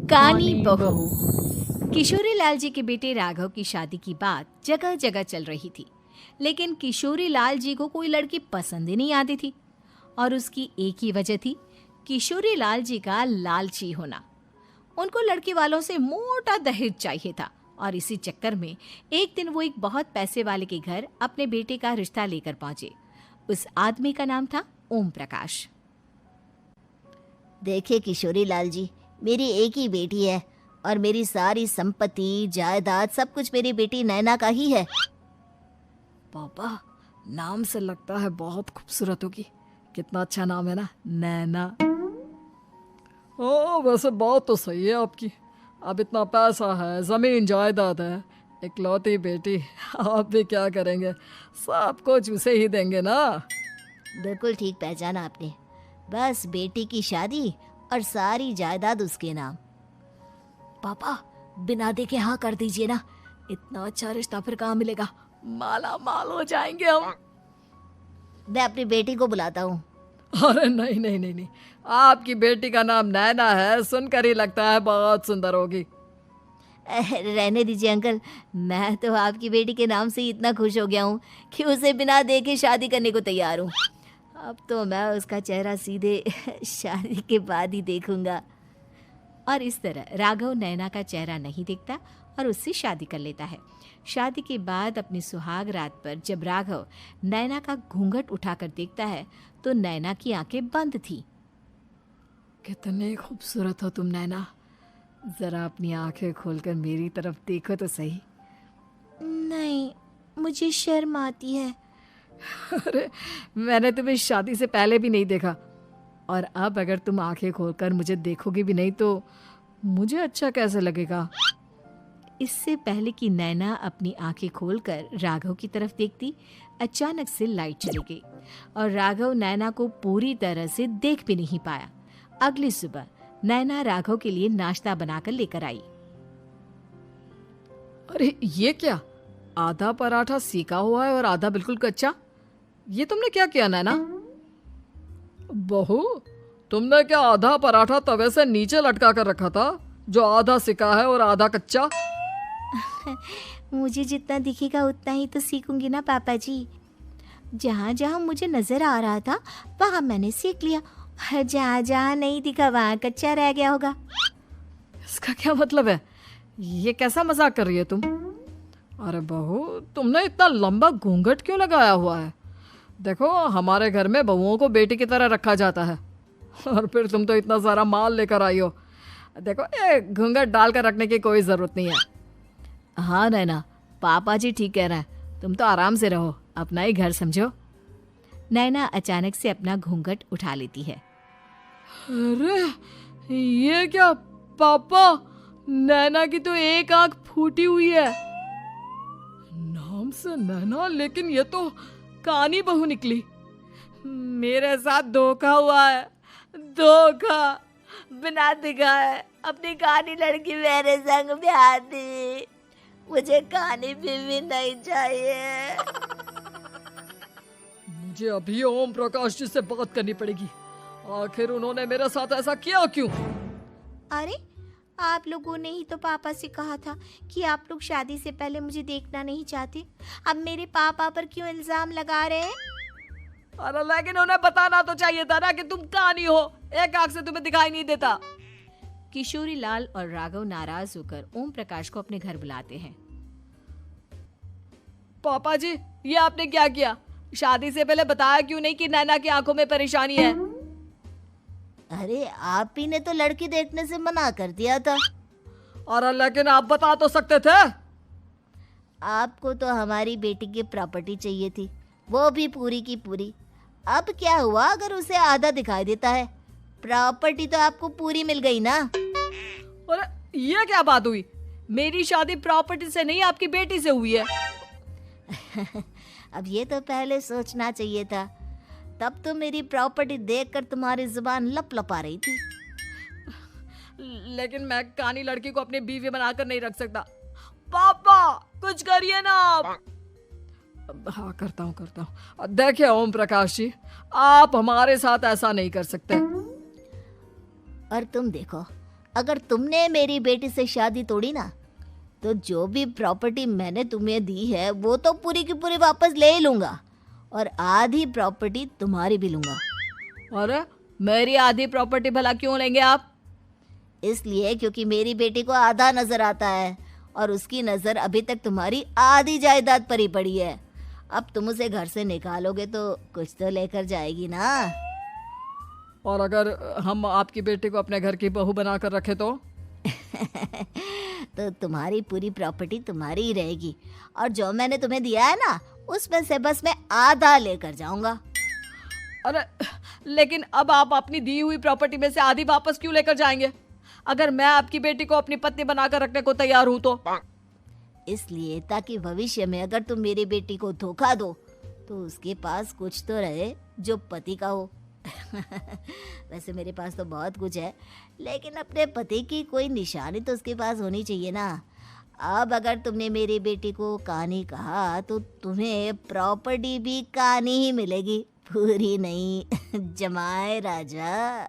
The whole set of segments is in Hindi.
कानी बहू। किशोरी लाल जी के बेटे राघव की शादी की बात जगह जगह चल रही थी, लेकिन किशोरी लाल जी को कोई लड़की पसंद ही नहीं आती थी। और उसकी एक ही वजह थी, किशोरी लाल जी का लालची होना। उनको लड़की वालों से मोटा दहेज चाहिए था और इसी चक्कर में एक दिन वो एक बहुत पैसे वाले के घर अपने बेटे का रिश्ता लेकर पहुंचे। उस आदमी का नाम था ओम प्रकाश। देखिए किशोरी लाल जी, मेरी एक ही बेटी है और मेरी सारी संपत्ति जायदाद सब कुछ मेरी बेटी नैना का ही है। पापा, नाम से लगता है बहुत खूबसूरत होगी। कितना अच्छा नाम है ना, नैना। ओ, वैसे बात तो सही है आपकी। अब इतना पैसा है, जमीन जायदाद है, इकलौती बेटी, आप भी क्या करेंगे? सब कुछ उसे ही देंगे ना। बिल्कुल ठीक पहचाना आपने। बस बेटी की शादी और सारी जायदाद उसके नाम। पापा, बिना देखे हाँ कर दीजिए ना। इतना अच्छा रिश्ता फिर कहाँ मिलेगा? माला माल हो जाएंगे हम। मैं अपनी बेटी को बुलाता हूँ। अरे नहीं नहीं नहीं नहीं, आपकी बेटी का नाम नैना है, सुनकर ही लगता है बहुत सुंदर होगी। रहने दीजिए अंकल, मैं तो आपकी बेटी के नाम से ही इतना खुश हो गया हूँ कि उसे बिना देखे शादी करने को तैयार हूँ। अब तो मैं उसका चेहरा सीधे शादी के बाद ही देखूंगा। और इस तरह राघव नैना का चेहरा नहीं देखता और उससे शादी कर लेता है। शादी के बाद अपनी सुहाग रात पर जब राघव नैना का घूंघट उठाकर देखता है तो नैना की आंखें बंद थी। कितने खूबसूरत हो तुम नैना, जरा अपनी आंखें खोलकर मेरी तरफ देखो तो सही। नहीं, मुझे शर्म आती है। अरे, मैंने तुम्हें शादी से पहले भी नहीं देखा, और अब अगर तुम आंखें खोलकर मुझे देखोगी भी नहीं तो मुझे अच्छा कैसे लगेगा? इससे पहले कि नैना अपनी आंखें खोलकर राघव की तरफ देखती, अचानक से लाइट चली गई और राघव नैना को पूरी तरह से देख भी नहीं पाया। अगली सुबह नैना राघव के लिए नाश्ता बनाकर लेकर आई। अरे ये क्या, आधा पराठा सेका हुआ है और आधा बिल्कुल कच्चा। ये तुमने क्या किया नैना? बहू, तुमने क्या आधा पराठा तवे से नीचे लटका कर रखा था, जो आधा सेका है और आधा कच्चा? मुझे जितना दिखेगा उतना ही तो सीखूंगी ना पापा जी। जहाँ जहाँ मुझे नजर आ रहा था वहाँ मैंने सीख लिया, जहाँ जहाँ नहीं दिखा वहाँ कच्चा रह गया होगा। इसका क्या मतलब है? ये कैसा मजाक कर रही है तुम? अरे बहू, तुमने इतना लंबा घूंघट क्यों लगाया हुआ है? देखो, हमारे घर में बहुओं को बेटी की तरह रखा जाता है, और फिर तुम तो इतना सारा माल लेकर आई हो। देखो, ये घूंघट डालकर रखने की कोई ज़रूरत नहीं है। हाँ नैना, पापा जी ठीक कह रहे हैं, तुम तो आराम से रहो, अपना ही घर समझो। नैना अचानक से अपना घूंघट उठा लेती है। अरे ये क्या पापा, नैना की तो एक आंख फूटी हुई है। नाम से नैना, लेकिन ये तो कानी बहू निकली। मेरे साथ धोखा हुआ है, धोखा। बिना दिखाए अपनी कानी लड़की मेरे संग ब्याह दी। मुझे कानी बीवी नहीं चाहिए। मुझे अभी ओम प्रकाश जी से बात करनी पड़ेगी। आखिर उन्होंने मेरे साथ ऐसा किया क्यों? अरे, आप लोगों ने ही तो पापा से कहा था कि आप लोग शादी से पहले मुझे देखना नहीं चाहते। अब मेरे पापा पर क्यों इल्जाम लगा रहे हैं? अरे लेकिन उन्हें बताना तो चाहिए था ना कि तुम कानी हो, एक आंख से तुम्हें दिखाई नहीं देता। किशोरी लाल और राघव नाराज होकर ओम प्रकाश को अपने घर बुलाते हैं। पापा जी, ये आपने क्या किया? शादी से पहले बताया क्यों नहीं कि नैना की आंखों में परेशानी है? अरे, आप ही ने तो लड़की देखने से मना कर दिया था। और लेकिन आप बता तो सकते थे। आपको तो हमारी बेटी की प्रॉपर्टी चाहिए थी, वो भी पूरी की पूरी। अब क्या हुआ अगर उसे आधा दिखाई देता है? प्रॉपर्टी तो आपको पूरी मिल गई ना। अरे ये क्या बात हुई? मेरी शादी प्रॉपर्टी से नहीं, आपकी बेटी से हुई है। अब ये तो पहले सोचना चाहिए था, तब तो मेरी प्रॉपर्टी देखकर तुम्हारी जुबान लप लपा रही थी। लेकिन मैं कानी लड़की को अपनी बीवी बनाकर नहीं रख सकता। पापा, कुछ करिए ना आप। हाँ, करता हूँ। देखिए ओम प्रकाश जी, आप हमारे साथ ऐसा नहीं कर सकते। और तुम देखो, अगर तुमने मेरी बेटी से शादी तोड़ी ना, तो जो भी प्रॉपर्टी मैंने तुम्हें दी है वो तो पूरी की पूरी वापस ले ही लूँगा, और आधी प्रॉपर्टी तुम्हारी भी लूँगा। अरे मेरी आधी प्रॉपर्टी भला क्यों लेंगे आप? इसलिए क्योंकि मेरी बेटी को आधा नजर आता है और उसकी नज़र अभी तक तुम्हारी आधी जायदाद पर ही पड़ी है। अब तुम उसे घर से निकालोगे तो कुछ तो लेकर जाएगी ना। और अगर हम आपकी बेटी को अपने घर की बहू बनाकर रखे तो? तो तुम्हारी पूरी प्रॉपर्टी तुम्हारी ही रहेगी, और जो मैंने तुम्हें दिया है ना, उसमें से बस मैं आधा लेकर जाऊंगा। अरे लेकिन अब आप अपनी दी हुई प्रॉपर्टी में से आधी वापस क्यों लेकर जाएंगे? अगर मैं आपकी बेटी को अपनी पत्नी बनाकर रखने को तैयार हूं तो? इसलिए ताकि भविष्य में अगर तुम मेरी बेटी को धोखा दो तो उसके पास कुछ तो रहे जो पति का हो। वैसे मेरे पास तो बहुत कुछ है, लेकिन अपने पति की कोई निशानी तो उसके पास होनी चाहिए ना। अब अगर तुमने मेरी बेटी को कहानी कहा तो तुम्हें प्रॉपर्टी भी कहानी ही मिलेगी, पूरी नहीं। जमाए राजा।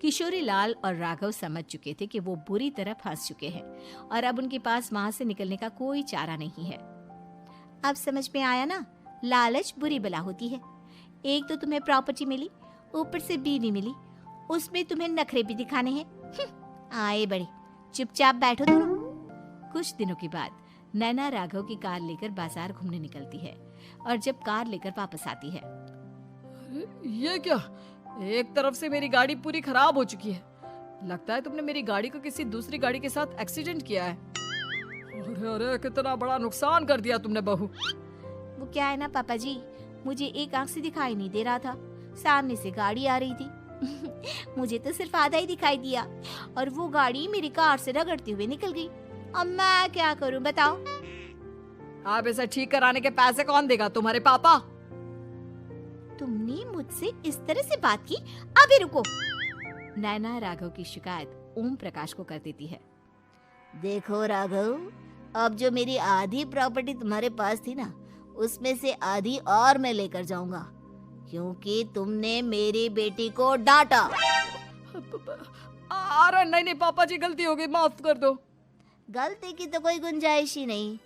किशोरी लाल और राघव समझ चुके थे कि वो बुरी तरह फंस चुके हैं और अब उनके पास वहां से निकलने का कोई चारा नहीं है। अब समझ में आया ना, लालच बुरी बला होती है। एक तो तुम्हें प्रॉपर्टी मिली, ऊपर से बीवी मिली, उसमें तुम्हें नखरे भी दिखाने हैं। आए बड़े, चुपचाप बैठो दोनों। कुछ दिनों के बाद नैना राघव की कार लेकर बाजार घूमने निकलती है और जब कार लेकर वापस आती है, ये क्या? एक तरफ से मेरी गाड़ी पूरी खराब हो चुकी है। लगता है तुमने मेरी गाड़ी को किसी दूसरी गाड़ी के साथ एक्सीडेंट किया है। अरे अरे कितना बड़ा नुकसान कर दिया तुमने बहू। वो क्या है ना पापा जी, मुझे एक आंख से दिखाई नहीं दे रहा था, सामने से गाड़ी आ रही थी। मुझे तो सिर्फ आधा ही दिखाई दिया और वो गाड़ी मेरी कार से रगड़ते हुए निकल गई। अब मैं क्या करूं बताओ? आप इसे ठीक कराने के पैसे कौन देगा? तुम्हारे पापा? तुमने मुझसे इस तरह से बात की? अभी रुको। नैना राघव की शिकायत ओम प्रकाश को कर देती है। देखो राघव, अब जो मेरी आधी प्रॉपर्टी तुम्हारे पास थी ना, उसमें से आधी और मैं लेकर जाऊंगा, क्योंकि तुमने मेरी बेटी को डांटा। अरे नहीं नहीं पापा जी, गलती हो गई, माफ कर दो। गलती की तो कोई गुंजाइश ही नहीं।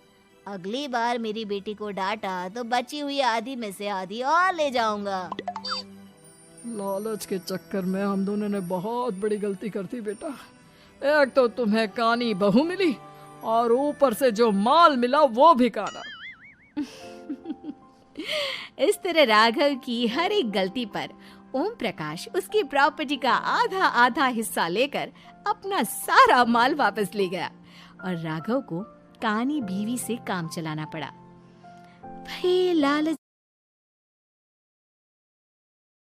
अगली बार मेरी बेटी को डांटा तो बची हुई आधी में से आधी और ले जाऊंगा। लालच के चक्कर में हम दोनों ने बहुत बड़ी गलती कर दी बेटा। एक तो तुम्हें कानी बहू मिली और ऊपर से जो माल मिला वो भी काना। इस तरह राघव की हर एक गलती पर ओम प्रकाश उसकी प्रॉपर्टी का आधा आधा हिस्सा लेकर अपना सारा माल वापस ले गया और राघव को कानी बीवी से काम चलाना पड़ा। भाई लालच